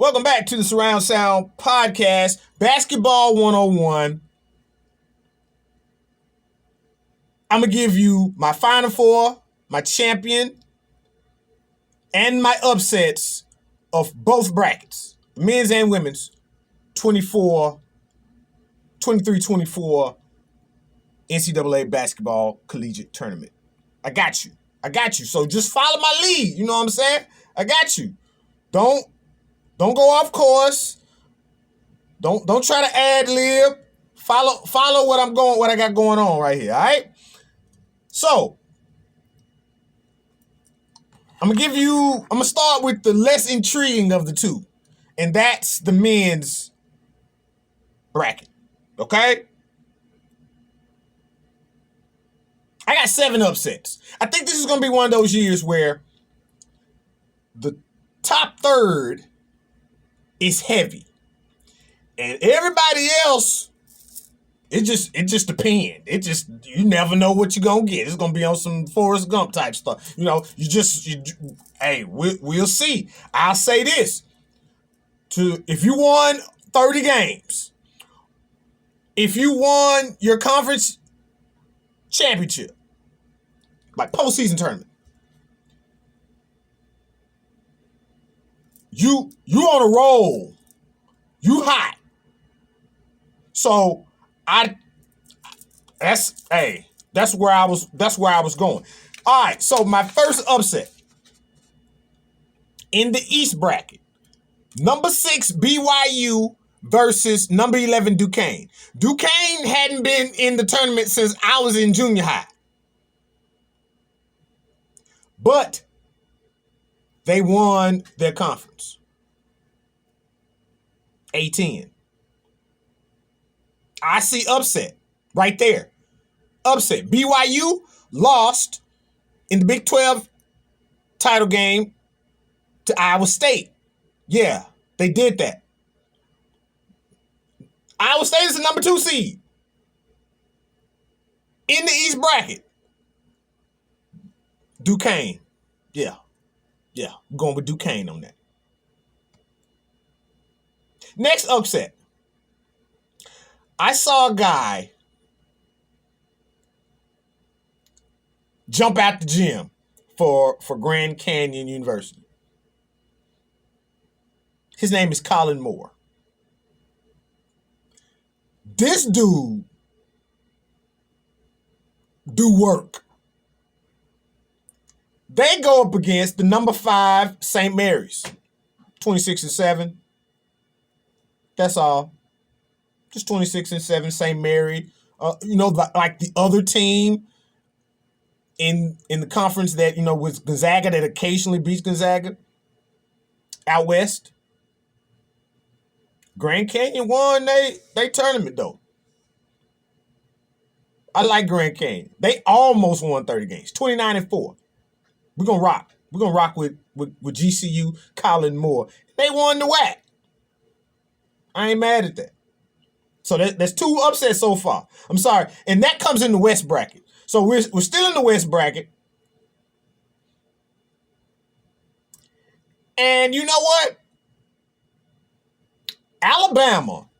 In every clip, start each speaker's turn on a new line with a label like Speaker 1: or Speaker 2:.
Speaker 1: Welcome back to the Surround Sound Podcast, Basketball 101. I'm going to give you my Final Four, my champion, and my upsets of both brackets, men's and women's, 23-24 NCAA basketball collegiate tournament. I got you. So just follow my lead. You know what I'm saying? I got you. Don't go off course. Don't try to ad lib. Follow what I got going on right here. All right. So I'm gonna start with the less intriguing of the two, and that's the men's bracket. Okay. I got 7 upsets. I think this is gonna be one of those years where the top third is heavy, and everybody else, it just depends. You never know what you're gonna get. It's gonna be on some Forrest Gump type stuff. You know, we'll see. I'll say this: if you won 30 games, if you won your conference championship, like postseason tournament, you on a roll. You hot. So that's where I was going. All right, so my first upset in the East bracket, number 6 BYU versus number 11 Duquesne. Duquesne hadn't been in the tournament since I was in junior high, but they won their conference. 18. I see upset right there. Upset. BYU lost in the Big 12 title game to Iowa State. Yeah, they did that. Iowa State is the number 2 seed in the East bracket. Duquesne. Yeah, I'm going with Duquesne on that. Next upset. I saw a guy jump out the gym for Grand Canyon University. His name is Colin Moore. This dude do work. They go up against the number 5 St. Mary's, 26-7. That's all. Just 26-7 St. Mary. Like the other team in the conference that, with Gonzaga that occasionally beats Gonzaga out west. Grand Canyon won they tournament though. I like Grand Canyon. They almost won 30 games, 29-4. We're gonna rock. We're gonna rock with GCU, Colin Moore. They won the WAC. I ain't mad at that. So that's 2 upsets so far. I'm sorry. And that comes in the West bracket. So we're still in the West bracket. And you know what? Alabama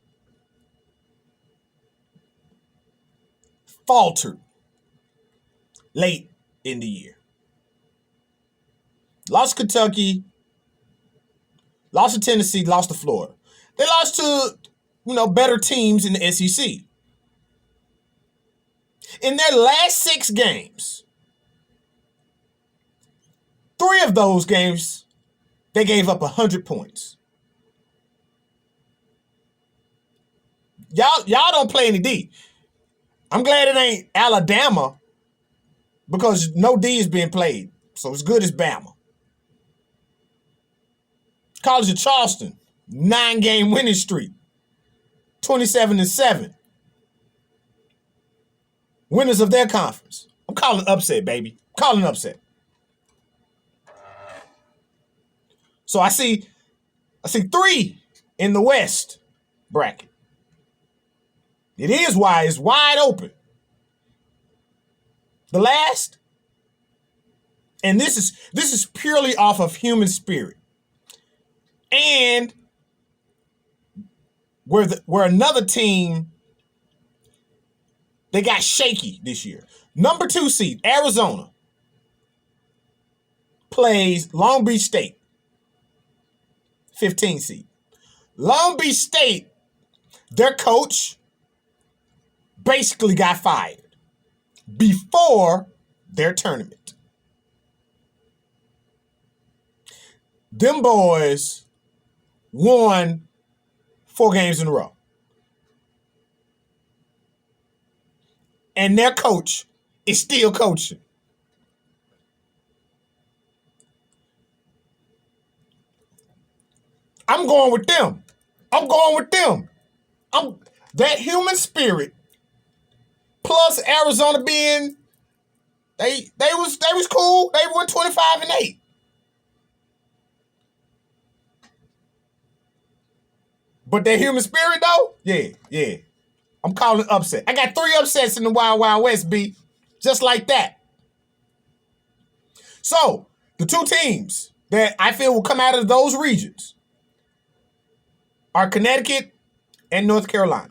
Speaker 1: faltered late in the year. Lost to Kentucky, lost to Tennessee, lost to Florida. They lost to, better teams in the SEC. In their last 6 games, 3 of those games, they gave up 100 points. Y'all don't play any D. I'm glad it ain't Alabama because no D is being played. So it's good as Bama. College of Charleston, 9-game winning streak, 27-7. Winners of their conference. I'm calling upset, baby. I'm calling upset. So I see 3 in the West bracket. It is wide open. The last, and this is purely off of human spirit. And where another team, they got shaky this year. Number 2 seed, Arizona, plays Long Beach State, 15 seed. Long Beach State, their coach basically got fired before their tournament. Them boys won 4 games in a row. And their coach is still coaching. I'm going with them. That human spirit plus Arizona being they was cool. They won 25-8. But that human spirit though, yeah. I'm calling it upset. I got 3 upsets in the Wild Wild West, B. Just like that. So, the 2 teams that I feel will come out of those regions are Connecticut and North Carolina.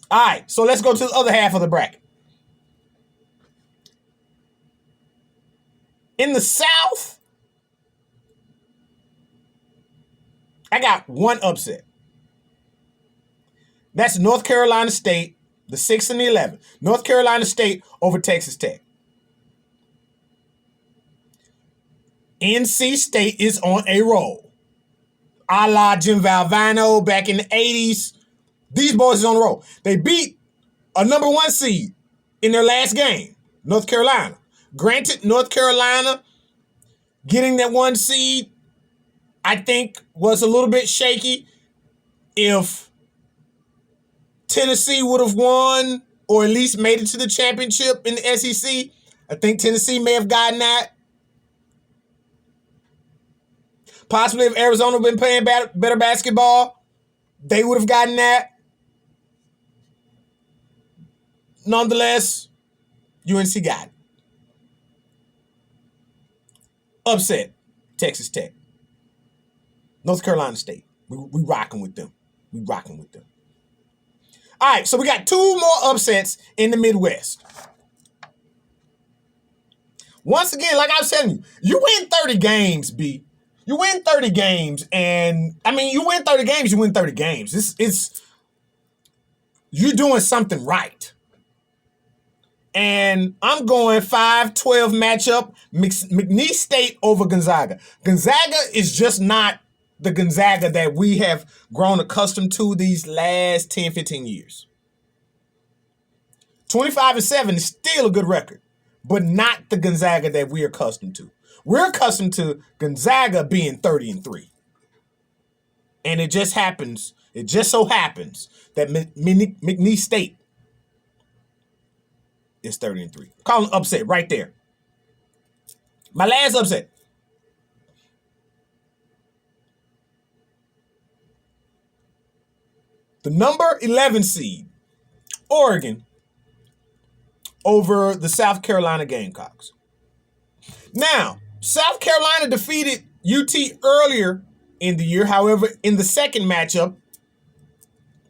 Speaker 1: All right, so let's go to the other half of the bracket. In the South, I got 1 upset. That's North Carolina State, the 6 and the 11. North Carolina State over Texas Tech. NC State is on a roll. A la Jim Valvano back in the 80s. These boys is on a roll. They beat a number 1 seed in their last game, North Carolina. Granted, North Carolina getting that 1 seed, I think, was a little bit shaky. If Tennessee would have won or at least made it to the championship in the SEC, I think Tennessee may have gotten that. Possibly if Arizona had been playing better basketball, they would have gotten that. Nonetheless, UNC got it. Upset, Texas Tech. North Carolina State. We rocking with them. All right, so we got 2 more upsets in the Midwest. Once again, like I was telling you, you win 30 games, B. You win 30 games, and I mean, you win 30 games, you win 30 games. It's you're doing something right. And I'm going 5-12 matchup, McNeese State over Gonzaga. Gonzaga is just not the Gonzaga that we have grown accustomed to these last 10, 15 years. 25-7 is still a good record, but not the Gonzaga that we're accustomed to. We're accustomed to Gonzaga being 30-3. And it just so happens that McNeese State is 30-3. Call an upset right there. My last upset. The number 11 seed, Oregon, over the South Carolina Gamecocks. Now, South Carolina defeated UT earlier in the year. However, in the second matchup,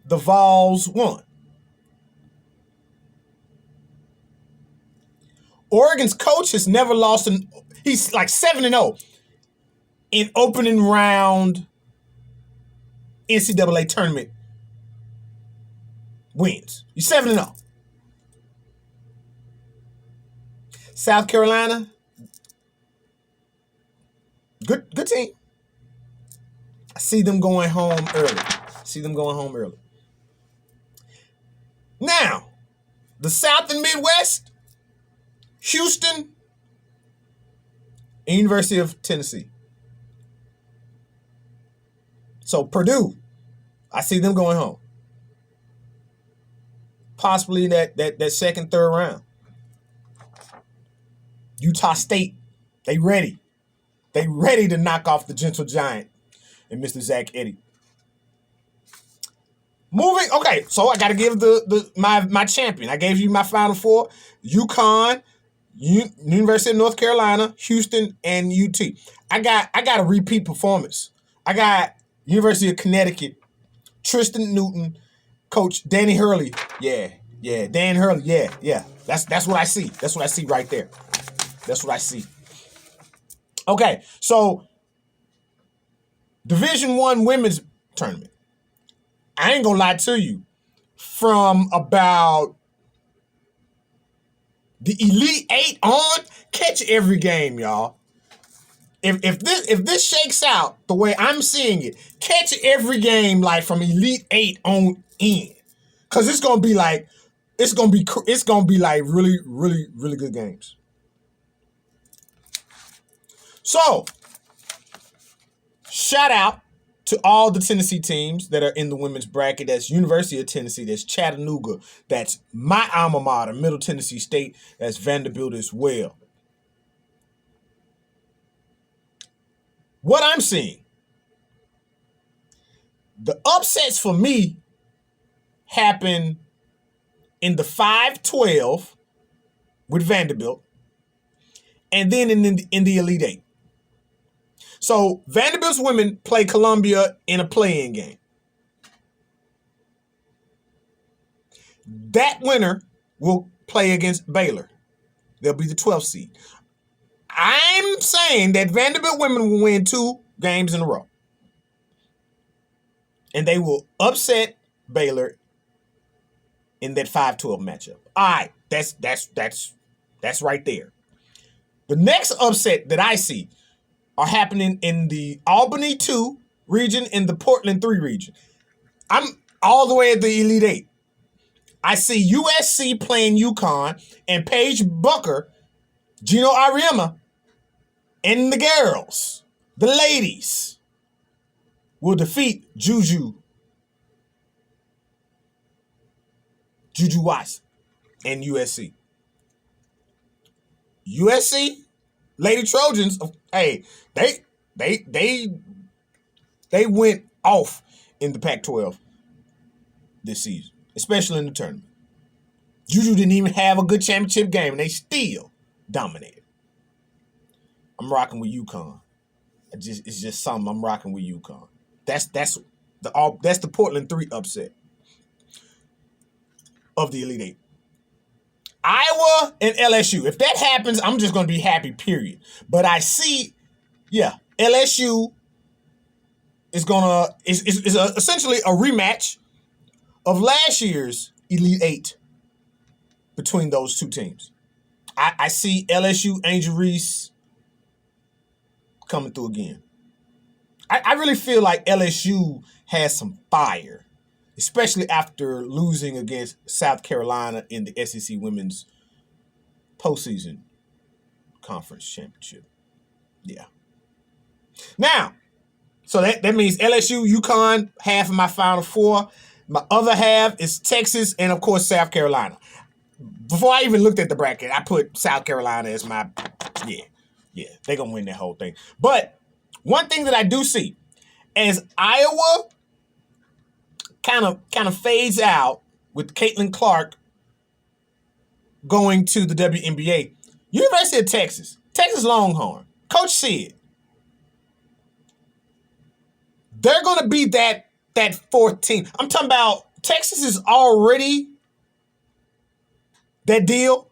Speaker 1: the Vols won. Oregon's coach has never lost he's like 7-0 in opening round NCAA tournament wins. He's 7-0. South Carolina, good team. I see them going home early. Now, the South and Midwest, Houston, and University of Tennessee. So Purdue, I see them going home. Possibly that second, third round. Utah State, they ready. They ready to knock off the gentle giant and Mr. Zach Edey. Okay, so I got to give my champion. I gave you my Final Four: UConn, University of North Carolina, Houston, and UT. I got a repeat performance. I got University of Connecticut Tristan Newton, Coach Danny Hurley. Yeah. Dan Hurley. Yeah. That's what I see. That's what I see right there. That's what I see. Okay, so Division I women's tournament. I ain't gonna lie to you. From about the Elite Eight on, catch every game, y'all. If this shakes out the way I'm seeing it, catch every game like from Elite Eight on in, cause it's gonna be like really, really, really good games. So, shout out to all the Tennessee teams that are in the women's bracket. That's University of Tennessee. That's Chattanooga. That's my alma mater, Middle Tennessee State. That's Vanderbilt as well. What I'm seeing, the upsets for me happen in the 5-12 with Vanderbilt, and then in the Elite Eight. So Vanderbilt's women play Columbia in a play-in game. That winner will play against Baylor. They'll be the 12th seed. I'm saying that Vanderbilt women will win 2 games in a row. And they will upset Baylor in that 5-12 matchup. All right, that's right there. The next upset that I see are happening in the Albany 2 region and the Portland 3 region. I'm all the way at the Elite Eight. I see USC playing UConn and Paige Bucker, Gino Ariema, and the girls, the ladies, will defeat Juju Watson and USC. USC, Lady Trojans, hey, they went off in the Pac-12 this season, especially in the tournament. Juju didn't even have a good championship game, and they still dominated. I'm rocking with UConn. It's just something. I'm rocking with UConn. That's the Portland 3 upset of the Elite Eight. Iowa and LSU. If that happens, I'm just going to be happy, period. But I see, LSU is essentially a rematch of last year's Elite Eight between those two teams. I see LSU, Angel Reese coming through again. I really feel like LSU has some fire, especially after losing against South Carolina in the SEC Women's Postseason Conference Championship. Yeah. Now, so that means LSU, UConn, half of my Final Four. My other half is Texas and, of course, South Carolina. Before I even looked at the bracket, I put South Carolina as my, they're going to win that whole thing. But one thing that I do see, as Iowa kind of fades out with Caitlin Clark going to the WNBA, University of Texas Longhorn, Coach Sid, they're going to be that 4th team. I'm talking about Texas is already that deal,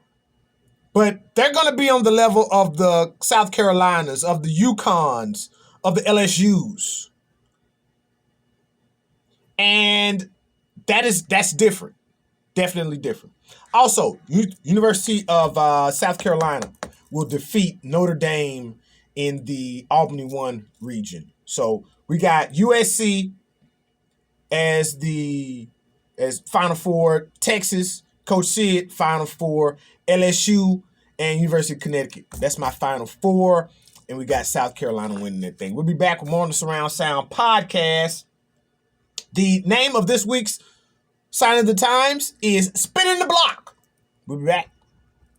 Speaker 1: but they're going to be on the level of the South Carolinas, of the UConns, of the LSUs. And that's different. Definitely different. Also, University of South Carolina will defeat Notre Dame in the Albany 1 region. So we got USC as Final Four, Texas, Coach Sid, Final Four, LSU, and University of Connecticut. That's my Final Four. And we got South Carolina winning that thing. We'll be back with more on the Surround Sound podcast. The name of this week's Sign of the Times is Spinning the Block. We'll be back.